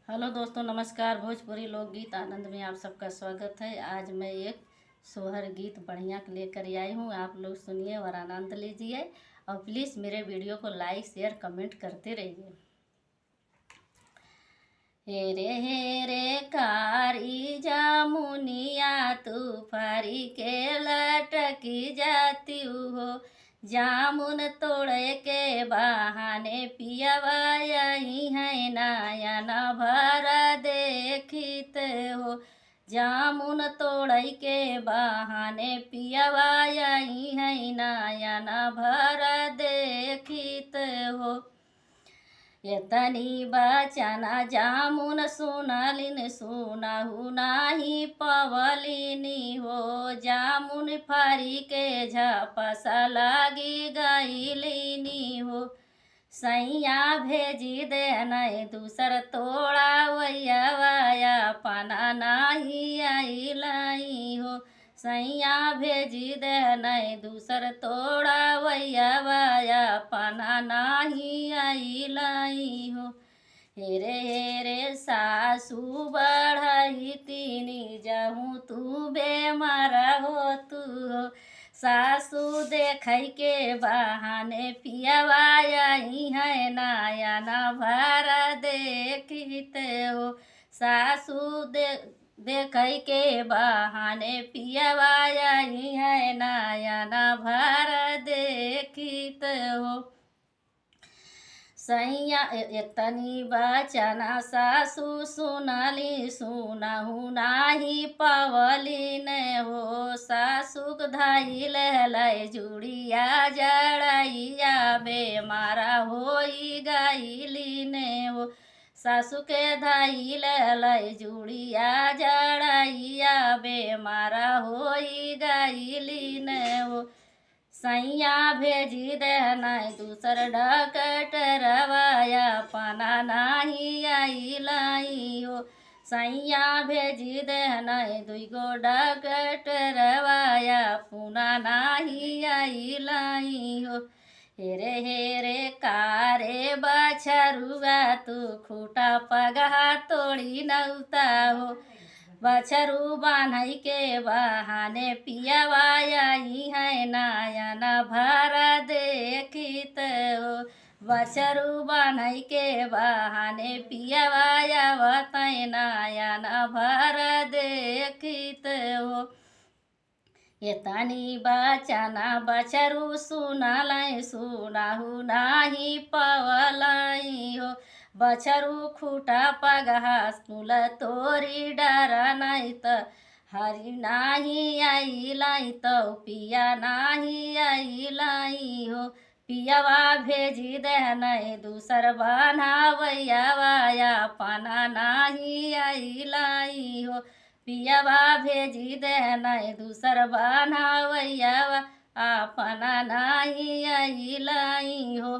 Hello दोस्तों, नमस्कार। भोजपुरी लोकगीत आनंद में आप सबका स्वागत है। आज मैं एक सोहर गीत बढ़िया लेकर आई हूँ। आप लोग सुनिए और आनंद लीजिए और प्लीज़ मेरे वीडियो को लाइक शेयर कमेंट करते रहिए। हे रे कारी जामुनिया तू फारी के लटकी जाती हो। जामुन तोड़े के बहाने पियावा यही है नयन भर देखित हो। जामुन तोड़े के बहाने पियावा यही है नयन भर देखित हो। एतनी बचना जामुन सुनलिन सुनहु नाही पवलिनी हो। जामुन फरी के झपसा लागी गईलिनी हो। सैया भेजी दे नहीं दूसर तोड़ा वैया वाया पना नाही आई हो। सैया भेजी दे नहीं दूसर तोड़ा वैया वाया पना नाही आई हो। हेरे सासू बढ़ई तीनी जहूँ तू बेमार हो तू हो। सासू देखै के बहाने पियावा यही है नयन भर देखित हो। सासू देखै के बहाने पियावा यही है नयन भर देखित हो। सैया एतनी बचना सासू सुनली सुनहु नाही पवलिन हो। सासुक धैल लै जुड़िया जड़ैया बेमारा होई गईलिन हो। सासु के धैल लै जुड़िया जड़ैया बेमारा होई गईलिन हो। सैया भेजी दे नहीं दूसर डॉक्टरवाया पना नहीं आई हो। सैया भेजी दे नहीं दुगो डॉक्टरवाया पुना नहीं आई हो। हेरे कारे बछरुआ तू खूटा पगहा तोड़ी नौता हो। बछरू बान्हई के बहाने पियावा यही है नयन भर देखित हो। बछरू बान्हई के बहाने पियावा आवत नयन भर देखित हो। एतनी बचना बछरू सुनलै सुनहु नाही पवलै हो। बछरू खूटा पगहा कुल तोरी डर नहीं त हरि नाही आई तो पिया नाही आई हो। पियावा भेजी दे नहीं दूसर बनावैया वाया पना नाही आई हो। पियावा भेजी दे नहीं दूसर बनावैया अपना नाही आई हो।